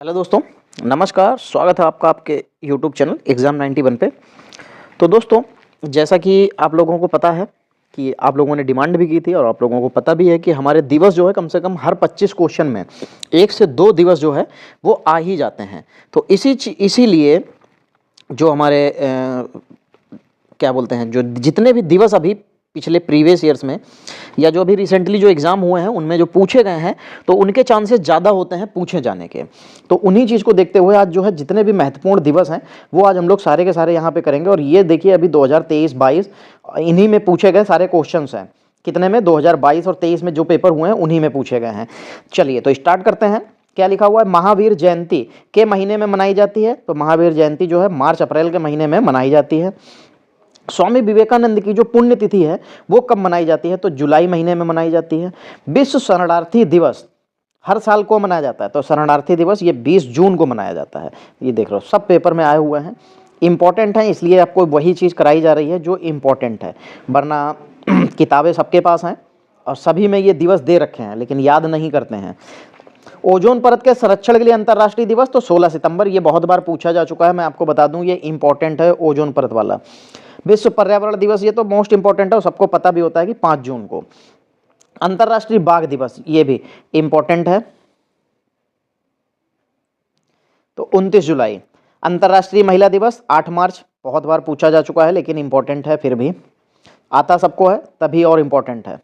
Hello दोस्तों, नमस्कार। स्वागत है आपका आपके यूट्यूब चैनल एग्ज़ाम 91 पे। तो दोस्तों, जैसा कि आप लोगों को पता है कि आप लोगों ने डिमांड भी की थी और आप लोगों को पता भी है कि हमारे दिवस जो है कम से कम हर 25 क्वेश्चन में 1 से 2 दिवस जो है वो आ ही जाते हैं। तो इसीलिए जो हमारे क्या बोलते हैं, जो जितने भी दिवस अभी पिछले प्रीवियस ईयर्स में या जो अभी रिसेंटली जो एग्ज़ाम हुए हैं उनमें जो पूछे गए हैं, तो उनके चांसेस ज़्यादा होते हैं पूछे जाने के। तो उन्हीं चीज़ को देखते हुए आज जो है जितने भी महत्वपूर्ण दिवस हैं वो आज हम लोग सारे के सारे यहाँ पे करेंगे। और ये देखिए, अभी 2023-22 इन्हीं में पूछे गए सारे क्वेश्चंस हैं। कितने में? 2022 और 23 में जो पेपर हुए हैं उन्हीं में पूछे गए हैं। चलिए तो स्टार्ट करते हैं। क्या लिखा हुआ है? महावीर जयंती के महीने में मनाई जाती है। तो महावीर जयंती जो है मार्च अप्रैल के महीने में मनाई जाती है। स्वामी विवेकानंद की जो पुण्यतिथि है वो कब मनाई जाती है? तो जुलाई महीने में मनाई जाती है। विश्व शरणार्थी दिवस हर साल को मनाया जाता है। तो शरणार्थी दिवस ये 20 जून को मनाया जाता है। ये देख लो, सब पेपर में आए हुए हैं, इंपॉर्टेंट है, इसलिए आपको वही चीज़ कराई जा रही है जो इम्पोर्टेंट है। वरना किताबें सबके पास हैं और सभी में ये दिवस दे रखे हैं लेकिन याद नहीं करते हैं। ओजोन परत के संरक्षण के लिए अंतर्राष्ट्रीय दिवस तो 16 सितंबर, ये बहुत बार पूछा जा चुका है। मैं आपको बता दूं, ये इंपॉर्टेंट है ओजोन परत वाला। विश्व पर्यावरण दिवस, ये तो मोस्ट इंपॉर्टेंट है और सबको पता भी होता है कि 5 जून को। अंतर्राष्ट्रीय बाघ दिवस, ये भी इंपॉर्टेंट है, तो 29 जुलाई। अंतर्राष्ट्रीय महिला दिवस 8 मार्च, बहुत बार पूछा जा चुका है लेकिन इंपॉर्टेंट है, फिर भी आता सबको है तभी और इंपॉर्टेंट है।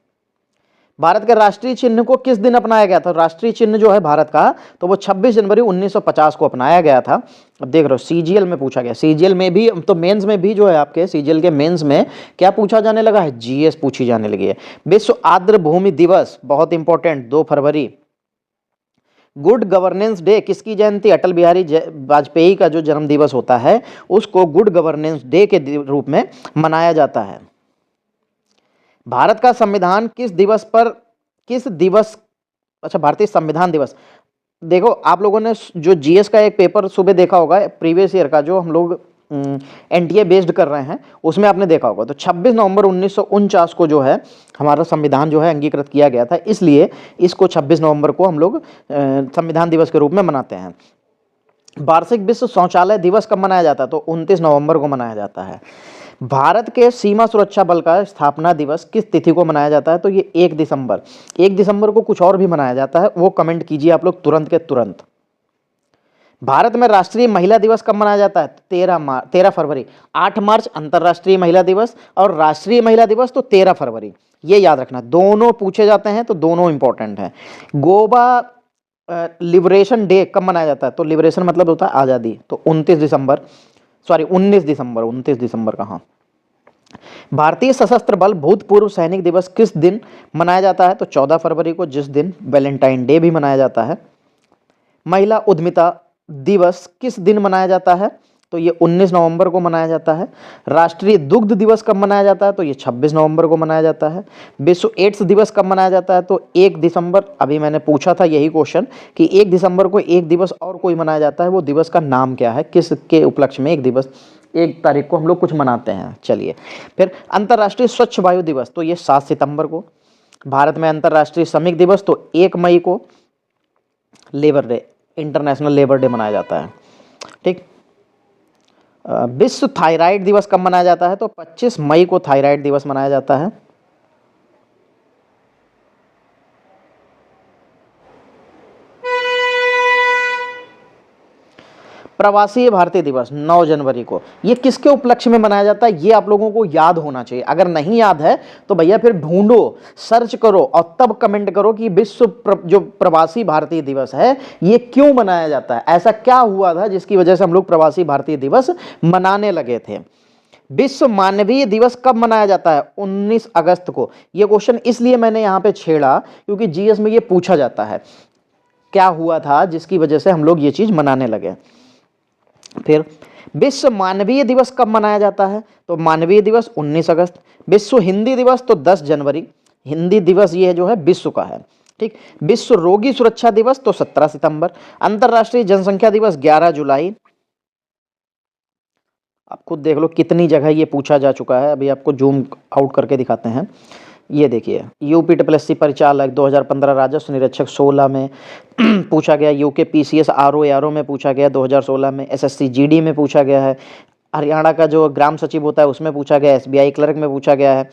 भारत के राष्ट्रीय चिन्ह को किस दिन अपनाया गया था? राष्ट्रीय चिन्ह जो है भारत का, तो वो 26 जनवरी 1950 को अपनाया गया था। अब देख रहे हो, सीजीएल में पूछा गया। सीजीएल में भी, तो मेंस में भी जो है आपके सीजीएल के मेंस में क्या पूछा जाने लगा है? जीएस पूछी जाने लगी है। विश्व आर्द्र भूमि दिवस बहुत इंपॉर्टेंट, 2 फरवरी। गुड गवर्नेंस डे किसकी जयंती? अटल बिहारी वाजपेयी का जो जन्म दिवस होता है उसको गुड गवर्नेंस डे के रूप में मनाया जाता है। भारत का संविधान किस दिवस, अच्छा, भारतीय संविधान दिवस। देखो, आप लोगों ने जो जीएस का एक पेपर सुबह देखा होगा, प्रीवियस ईयर का जो हम लोग एनटीए बेस्ड कर रहे हैं, उसमें आपने देखा होगा। तो 26 नवंबर 1949 को जो है हमारा संविधान जो है अंगीकृत किया गया था, इसलिए इसको 26 नवंबर को हम लोग संविधान दिवस के रूप में मनाते हैं। वार्षिक विश्व शौचालय दिवस कब मनाया जाता है? तो 29 नवंबर को मनाया जाता है। भारत के सीमा सुरक्षा बल का स्थापना दिवस किस तिथि को मनाया जाता है? तो ये 1 दिसंबर। 1 दिसंबर को कुछ और भी मनाया जाता है, वो कमेंट कीजिए आप लोग तुरंत के तुरंत। भारत में राष्ट्रीय महिला दिवस कब मनाया जाता है? 13 फरवरी। 8 मार्च अंतर्राष्ट्रीय महिला दिवस और राष्ट्रीय महिला दिवस तो 13 फरवरी। ये याद रखना, दोनों पूछे जाते हैं तो दोनों इंपॉर्टेंट हैं। गोवा लिबरेशन डे कब मनाया जाता है? तो लिबरेशन मतलब होता है आज़ादी, तो 19 दिसंबर का। हाँ। भारतीय सशस्त्र बल भूतपूर्व सैनिक दिवस किस दिन मनाया जाता है? तो 14 फरवरी को, जिस दिन वैलेंटाइन डे भी मनाया जाता है। महिला उद्यमिता दिवस किस दिन मनाया जाता है? तो ये 19 नवंबर को मनाया जाता है। राष्ट्रीय दुग्ध दिवस कब मनाया जाता है? तो ये 26 नवंबर को मनाया जाता है। विश्व एड्स दिवस कब मनाया जाता है? तो 1 दिसंबर। अभी मैंने पूछा था यही क्वेश्चन कि 1 दिसंबर को एक दिवस और कोई मनाया जाता है, वो दिवस का नाम क्या है? किसके उपलक्ष्य में एक तारीख को हम लोग कुछ मनाते हैं? चलिए फिर, अंतर्राष्ट्रीय स्वच्छ वायु दिवस तो ये 7 सितंबर को। भारत में अंतर्राष्ट्रीय श्रमिक दिवस तो 1 मई को labour day, international labour day मनाया जाता है। ठीक। विश्व थायराइड दिवस कब मनाया जाता है? तो 25 मई को थायराइड दिवस मनाया जाता है। प्रवासी भारतीय दिवस 9 जनवरी को, ये किसके उपलक्ष्य में मनाया जाता है? ये आप लोगों को याद होना चाहिए। अगर नहीं याद है तो भैया फिर ढूंढो, सर्च करो और तब कमेंट करो कि जो प्रवासी भारतीय दिवस है ये क्यों मनाया जाता है, ऐसा क्या हुआ था जिसकी वजह से हम लोग प्रवासी भारतीय दिवस मनाने लगे थे। विश्व मानवीय दिवस कब मनाया जाता है? 19 अगस्त को। ये क्वेश्चन इसलिए मैंने यहाँ पे छेड़ा क्योंकि जीएस में ये पूछा जाता है, क्या हुआ था जिसकी वजह से हम लोग ये चीज मनाने लगे। फिर विश्व मानवीय दिवस कब मनाया जाता है? तो मानवीय दिवस 19 अगस्त। विश्व हिंदी दिवस तो 10 जनवरी। हिंदी दिवस ये जो है विश्व का है। ठीक। विश्व रोगी सुरक्षा दिवस तो 17 सितंबर। अंतर्राष्ट्रीय जनसंख्या दिवस 11 जुलाई। आप खुद देख लो कितनी जगह ये पूछा जा चुका है, अभी आपको जूम आउट करके दिखाते हैं। ये देखिए यूपीएससी परिचालक 2015, राजस्व निरीक्षक 16 में पूछा गया, यूके पीसीएस आरओ में पूछा गया 2016 में, एसएससी जीडी में पूछा गया है, हरियाणा का जो ग्राम सचिव होता है उसमें पूछा गया है, एसबीआई क्लर्क में पूछा गया है,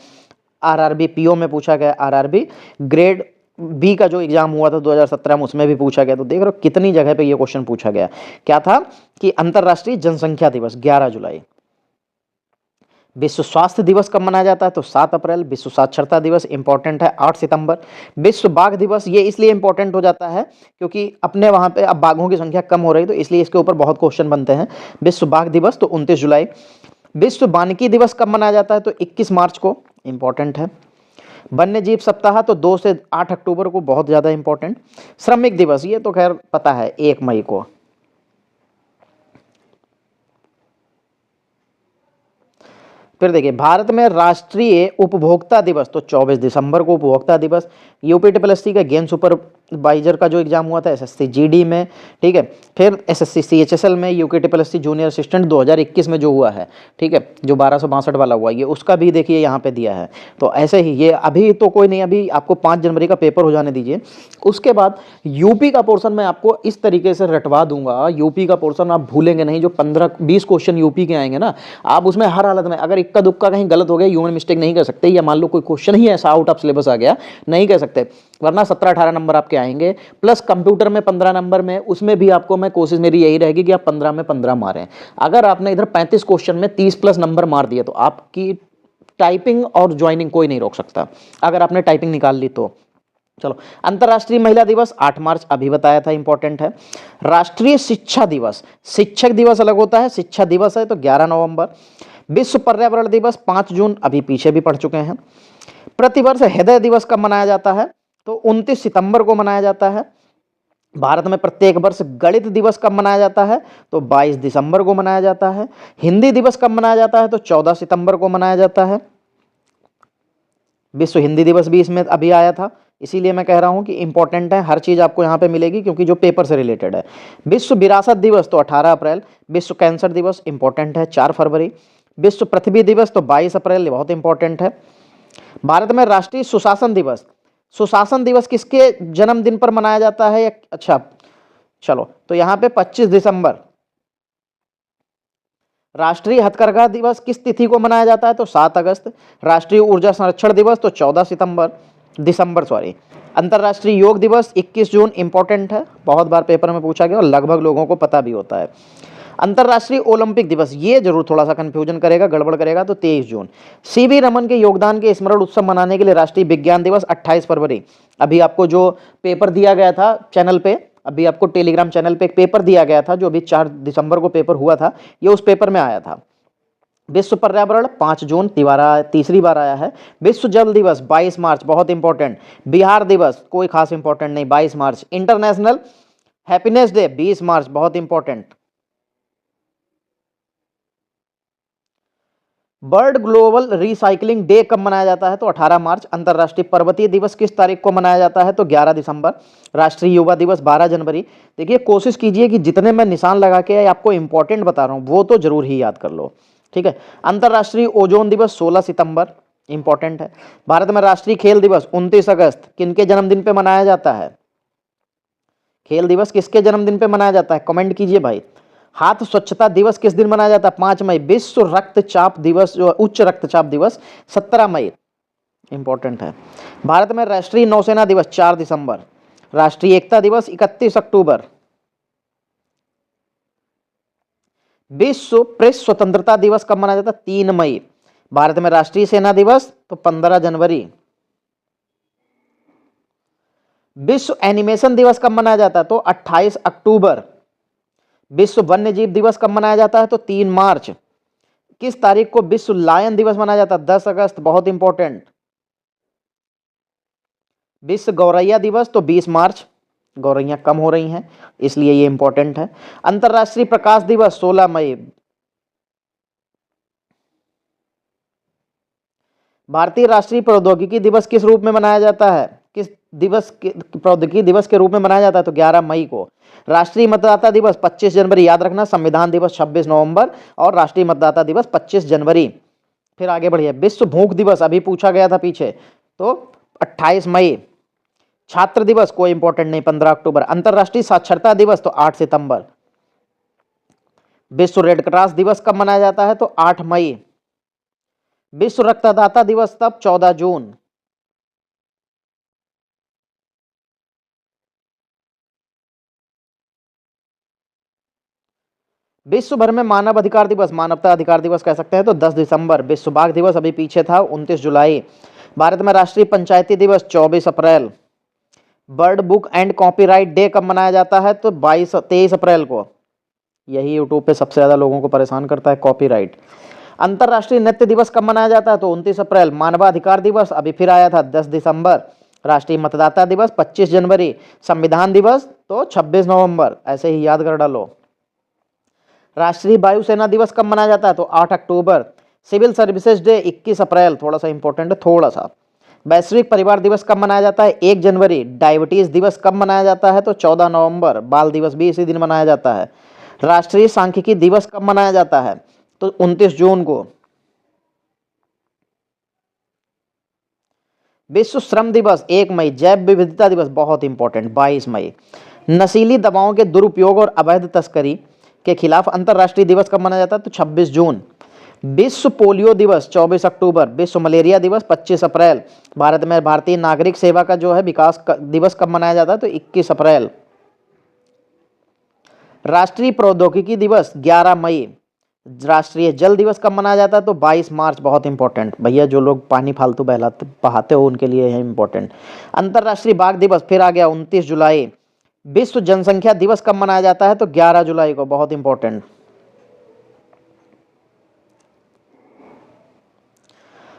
आरआरबी पीओ में पूछा गया, आरआरबी ग्रेड बी का जो एग्जाम हुआ था 2017 में उसमें भी पूछा गया। तो देख रहे हो कितनी जगह पे ये क्वेश्चन पूछा गया। क्या था कि अंतरराष्ट्रीय जनसंख्या दिवस 11 जुलाई। विश्व स्वास्थ्य दिवस कब मनाया जाता है? तो 7 अप्रैल। विश्व साक्षरता दिवस इंपॉर्टेंट है 8 सितंबर। विश्व बाघ दिवस ये इसलिए इंपॉर्टेंट हो जाता है क्योंकि अपने वहां पे अब बाघों की संख्या कम हो रही, तो इसलिए इसके ऊपर बहुत क्वेश्चन बनते हैं। विश्व बाघ दिवस तो 29 जुलाई। विश्व वानिकी दिवस कब मनाया जाता है? तो 21 मार्च को, इंपॉर्टेंट है। वन्य जीव सप्ताह तो 2 से 8 अक्टूबर को, बहुत ज्यादा इंपॉर्टेंट। श्रमिक दिवस ये तो खैर पता है 1 मई को। फिर देखिए भारत में राष्ट्रीय उपभोक्ता दिवस तो 24 दिसंबर को उपभोक्ता दिवस। यूपीएससी का गेम सुपरवाइजर का जो एग्जाम हुआ था एसएससी जीडी में, ठीक है। फिर एसएससी सीएचएसएल में, यूपीएससी जूनियर असिस्टेंट 2021 में जो हुआ है, ठीक है, जो 1262 वाला हुआ, ये उसका भी देखिए यहाँ पे दिया है। तो ऐसे ही ये अभी तो कोई नहीं, अभी आपको 5 जनवरी का पेपर हो जाने दीजिए, उसके बाद यूपी का पोर्शन मैं आपको इस तरीके से रटवा दूंगा। यूपी का पोर्शन आप भूलेंगे नहीं, जो 15-20 क्वेश्चन यूपी के आएंगे ना, आप उसमें हर हालत में अगर इक्का दुक्का कहीं गलत हो गया, ह्यूमन मिस्टेक नहीं कर सकते, या मान लो कोई क्वेश्चन ही ऐसा आउट ऑफ सिलेबस आ गया, नहीं कह सकते, वरना 17-18 नंबर आपके आएंगे। प्लस कंप्यूटर में 15 नंबर में, उसमें भी आपको मैं कोशिश मेरी यही रहेगी कि आप 15 में 15 मारें। अगर आपने इधर 35 क्वेश्चन में 30 प्लस नंबर मार दिए तो आपकी टाइपिंग और ज्वाइनिंग कोई नहीं रोक सकता, अगर आपने टाइपिंग निकाल ली तो। चलो, अंतरराष्ट्रीय महिला दिवस 8 मार्च, अभी बताया था, इंपॉर्टेंट है। राष्ट्रीय शिक्षा दिवस, शिक्षक दिवस अलग होता है, शिक्षा दिवस है तो 11 नवंबर। विश्व पर्यावरण दिवस 5 जून, अभी पीछे भी पढ़ चुके हैं। प्रतिवर्ष हृदय दिवस कब मनाया जाता है? तो 29 सितंबर को मनाया जाता है। भारत में प्रत्येक वर्ष गणित दिवस कब मनाया जाता है? तो 22 दिसंबर को मनाया जाता है। हिंदी दिवस कब मनाया जाता है? तो 14 सितंबर को मनाया जाता है। विश्व हिंदी दिवस भी इसमें अभी आया था, इसीलिए मैं कह रहा हूं कि इंपॉर्टेंट है, हर चीज आपको यहां पे मिलेगी क्योंकि जो पेपर से रिलेटेड है। विश्व विरासत दिवस तो 18 अप्रैल। विश्व कैंसर दिवस इंपॉर्टेंट है 4 फरवरी। विश्व पृथ्वी दिवस तो 22 अप्रैल, बहुत इंपॉर्टेंट है। भारत में राष्ट्रीय सुशासन दिवस, सुशासन दिवस किसके जन्मदिन पर मनाया जाता है? अच्छा चलो, तो यहां पे 25 दिसंबर। राष्ट्रीय हथकरघा दिवस किस तिथि को मनाया जाता है? तो 7 अगस्त। राष्ट्रीय ऊर्जा संरक्षण दिवस तो 14 दिसंबर सॉरी। अंतर्राष्ट्रीय योग दिवस 21 जून, इंपॉर्टेंट है, बहुत बार पेपर में पूछा गया और लगभग लोगों को पता भी होता है। अंतर्राष्ट्रीय ओलंपिक दिवस, ये जरूर थोड़ा सा कंफ्यूजन करेगा, गड़बड़ करेगा, तो 23 जून। सीवी रमन के योगदान के स्मरण उत्सव मनाने के लिए राष्ट्रीय विज्ञान दिवस 28 फरवरी। अभी आपको जो पेपर दिया गया था चैनल पे, अभी आपको टेलीग्राम चैनल पे एक पेपर दिया गया था जो अभी 4 दिसंबर को पेपर हुआ था, ये उस पेपर में आया था। विश्व पर्यावरण 5 जून, तीसरी बार आया है। विश्व जल दिवस 22 मार्च, बहुत इंपॉर्टेंट। बिहार दिवस कोई खास इंपॉर्टेंट नहीं, 22 मार्च। इंटरनेशनल हैप्पीनेस डे 20 मार्च, बहुत important. World global recycling day कब मनाया जाता है? तो 18 मार्च। अंतरराष्ट्रीय पर्वतीय दिवस किस तारीख को मनाया जाता है? तो 11 दिसंबर। राष्ट्रीय युवा दिवस 12 जनवरी। देखिए कोशिश कीजिए कि जितने मैं निशान लगा के आपको इंपॉर्टेंट बता रहा हूं वो तो जरूर ही याद कर लो, ठीक है। अंतरराष्ट्रीय ओजोन दिवस 16 सितंबर, इंपॉर्टेंट है। भारत में राष्ट्रीय खेल दिवस 29 अगस्त किनके जन्मदिन पे मनाया जाता है? खेल दिवस किसके जन्मदिन पे मनाया जाता है? कमेंट कीजिए भाई। हाथ स्वच्छता दिवस किस दिन मनाया जाता है? 5 मई। विश्व रक्तचाप दिवस, जो उच्च रक्तचाप दिवस 17 मई, इंपॉर्टेंट है। भारत में राष्ट्रीय नौसेना दिवस 4 दिसंबर। राष्ट्रीय एकता दिवस 31 अक्टूबर। विश्व प्रेस स्वतंत्रता दिवस कब मनाया जाता है? 3 मई। भारत में राष्ट्रीय सेना दिवस तो 15 जनवरी। विश्व एनिमेशन दिवस कब मनाया जाता है? तो 28 अक्टूबर। विश्व वन्य जीव दिवस कब मनाया जाता है? तो 3 मार्च। किस तारीख को विश्व लायन दिवस मनाया जाता है? 10 अगस्त, बहुत इंपॉर्टेंट। विश्व गौरैया दिवस तो 20 मार्च, गौरैया कम हो रही हैं इसलिए ये इंपॉर्टेंट है। अंतरराष्ट्रीय प्रकाश दिवस 16 मई। भारतीय राष्ट्रीय प्रौद्योगिकी दिवस किस रूप में मनाया जाता है? किस दिवस के प्रौद्योगिकी दिवस के रूप में मनाया जाता है? तो 11 मई को। राष्ट्रीय मतदाता दिवस 25 जनवरी, याद रखना। संविधान दिवस 26 नवंबर और राष्ट्रीय मतदाता दिवस 25 जनवरी। फिर आगे बढ़िए। विश्व भूख दिवस, अभी पूछा गया था पीछे, तो 28 मई। छात्र दिवस कोई इंपॉर्टेंट नहीं, 15 अक्टूबर। अंतर्राष्ट्रीय साक्षरता दिवस तो 8 सितंबर। विश्व रेड क्रॉस दिवस कब मनाया जाता है? तो 8 मई। विश्व रक्तदाता दिवस तब 14 जून। विश्व भर में मानव अधिकार दिवस, मानवता अधिकार दिवस कह सकते हैं, तो 10 दिसंबर। विश्व बाघ दिवस अभी पीछे था, 29 जुलाई। भारत में राष्ट्रीय पंचायती दिवस 24 April. World book and copyright day कब मनाया जाता है? तो 23 अप्रैल को। यही यूट्यूब पे सबसे ज्यादा लोगों को परेशान करता है, कॉपीराइट। अंतर्राष्ट्रीय नृत्य दिवस कब मनाया जाता है? तो 29 अप्रैल। मानवाधिकार दिवस अभी फिर आया था, 10 दिसंबर। राष्ट्रीय मतदाता दिवस 25 जनवरी। संविधान दिवस तो 26 नवंबर। ऐसे ही याद कर डालो। राष्ट्रीय वायुसेना दिवस कब मनाया जाता है? तो 8 अक्टूबर। सिविल सर्विसेज डे 21 अप्रैल, थोड़ा सा इंपॉर्टेंट है, थोड़ा सा। वैश्विक परिवार दिवस कब मनाया जाता है? 1 जनवरी। डायबिटीज दिवस कब मनाया जाता है? तो 14 नवंबर। बाल दिवस भी इसी दिन मनाया जाता है। राष्ट्रीय सांख्यिकी दिवस कब मनाया जाता है? तो 29 जून को। विश्व श्रम दिवस 1 मई। जैव विविधता दिवस बहुत इंपॉर्टेंट, 22 मई। नशीली दवाओं के दुरुपयोग और अवैध तस्करी के खिलाफ अंतर्राष्ट्रीय दिवस कब मनाया जाता है? तो 26 जून। विश्व पोलियो दिवस 24 अक्टूबर। विश्व मलेरिया दिवस 25 अप्रैल। भारत में भारतीय नागरिक सेवा का जो है विकास दिवस कब मनाया जाता है? तो 21 अप्रैल। राष्ट्रीय प्रौद्योगिकी दिवस 11 मई। राष्ट्रीय जल दिवस कब मनाया जाता है? तो 22 मार्च। बहुत इंपॉर्टेंट भैया, जो लोग पानी फालतू बहाते हो उनके लिए है इंपॉर्टेंट। अंतर्राष्ट्रीय बाघ दिवस फिर आ गया, 29 जुलाई। विश्व जनसंख्या दिवस कब मनाया जाता है? तो 11 जुलाई को। बहुत इंपॉर्टेंट।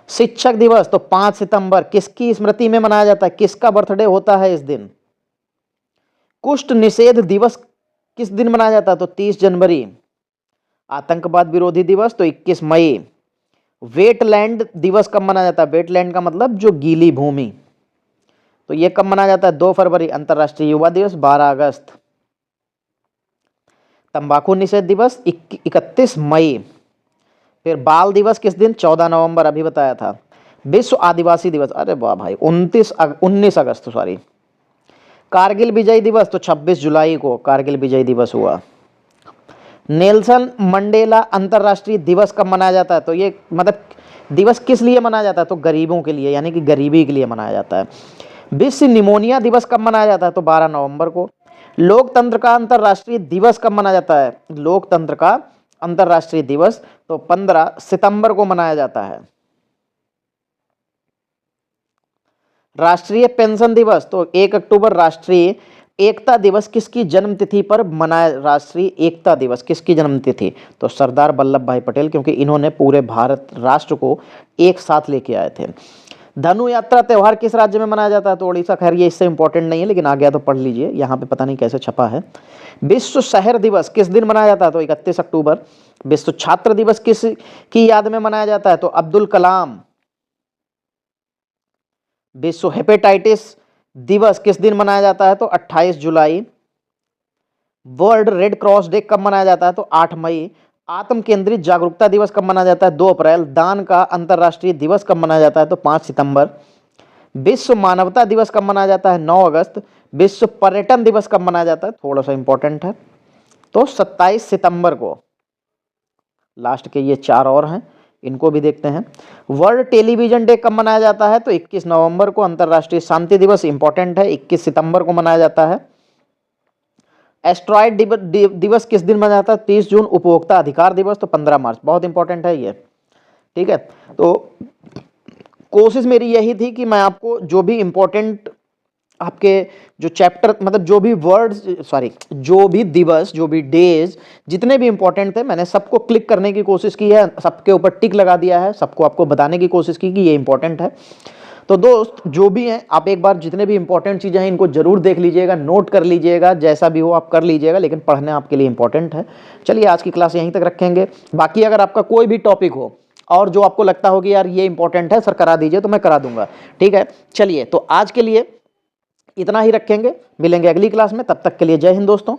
शिक्षक दिवस तो 5 सितंबर। किसकी स्मृति में मनाया जाता है? किसका बर्थडे होता है इस दिन? कुष्ठ निषेध दिवस किस दिन मनाया जाता है? तो 30 जनवरी। आतंकवाद विरोधी दिवस तो 21 मई। वेटलैंड दिवस कब मनाया जाता है? वेटलैंड का मतलब जो गीली भूमि, तो ये कब मनाया जाता है? 2 फरवरी। अंतर्राष्ट्रीय युवा दिवस 12 अगस्त। तंबाकू निषेध दिवस 31 मई। फिर बाल दिवस किस दिन? 14 नवंबर, अभी बताया था। विश्व आदिवासी दिवस, अरे वाह भाई, 19 अगस्त सॉरी। कारगिल विजय दिवस तो 26 जुलाई को कारगिल विजय दिवस हुआ। नेल्सन मंडेला अंतर्राष्ट्रीय दिवस कब मनाया जाता है? तो ये मतलब दिवस किस लिए मनाया जाता है? तो गरीबों के लिए, यानी कि गरीबी के लिए मनाया जाता है। विश्व निमोनिया दिवस कब मनाया जाता है? तो 12 नवंबर को। लोकतंत्र का अंतर्राष्ट्रीय दिवस कब मनाया जाता है? लोकतंत्र का अंतर्राष्ट्रीय दिवस तो 15 सितंबर को मनाया जाता है। राष्ट्रीय पेंशन दिवस तो 1 अक्टूबर। राष्ट्रीय एकता दिवस किसकी जन्मतिथि पर मनाया? राष्ट्रीय एकता दिवस किसकी जन्मतिथि? तो सरदार वल्लभ भाई पटेल, क्योंकि इन्होंने पूरे भारत राष्ट्र को एक साथ लेके आए थे। धनु यात्रा त्योहार किस राज्य में मनाया जाता है? तो उड़ीसा। खैर ये इससे इंपॉर्टेंट नहीं है, लेकिन आ गया तो पढ़ लीजिए, यहाँ पे पता नहीं कैसे छपा है। विश्व शहर दिवस किस दिन मनाया जाता है? तो 31 अक्टूबर। विश्व छात्र दिवस किस की याद में मनाया जाता है? तो अब्दुल कलाम। विश्व हेपेटाइटिस दिवस किस दिन मनाया जाता है? तो 28 जुलाई। वर्ल्ड रेड क्रॉस डे कब मनाया जाता है? तो 8 मई। आत्म केंद्रित जागरूकता दिवस कब मनाया जाता है? 2 अप्रैल। दान का अंतर्राष्ट्रीय दिवस कब मनाया जाता है? तो 5 सितंबर। विश्व मानवता दिवस कब मनाया जाता है? 9 अगस्त। विश्व पर्यटन दिवस कब मनाया जाता है? थोड़ा सा इंपॉर्टेंट है, तो 27 सितंबर को। लास्ट के ये 4 और हैं, इनको भी देखते हैं। वर्ल्ड टेलीविजन डे कब मनाया जाता है? तो 21 नवंबर को। अंतर्राष्ट्रीय शांति दिवस इंपॉर्टेंट है, 21 सितंबर को मनाया जाता है। एस्ट्रॉयड दिवस किस दिन मनाया जाता है? 30 जून। उपभोक्ता अधिकार दिवस तो 15 मार्च। बहुत इंपॉर्टेंट है ये, ठीक है। तो कोशिश मेरी यही थी कि मैं आपको जो भी इंपॉर्टेंट आपके जो चैप्टर, मतलब जो भी वर्ड्स, सॉरी जो भी दिवस, जो भी डेज जितने भी इंपॉर्टेंट थे, मैंने सबको क्लिक करने की कोशिश की है, सबके ऊपर टिक लगा दिया है, सबको आपको बताने की कोशिश की कि ये इंपॉर्टेंट है। तो दोस्त जो भी हैं, आप एक बार जितने भी इंपॉर्टेंट चीज़ें हैं इनको जरूर देख लीजिएगा, नोट कर लीजिएगा, जैसा भी हो आप कर लीजिएगा, लेकिन पढ़ना आपके लिए इंपॉर्टेंट है। चलिए आज की क्लास यहीं तक रखेंगे। बाकी अगर आपका कोई भी टॉपिक हो और जो आपको लगता हो कि यार ये इंपॉर्टेंट है सर करा दीजिए, तो मैं करा दूंगा, ठीक है। चलिए तो आज के लिए इतना ही रखेंगे, मिलेंगे अगली क्लास में, तब तक के लिए जय हिंद दोस्तों।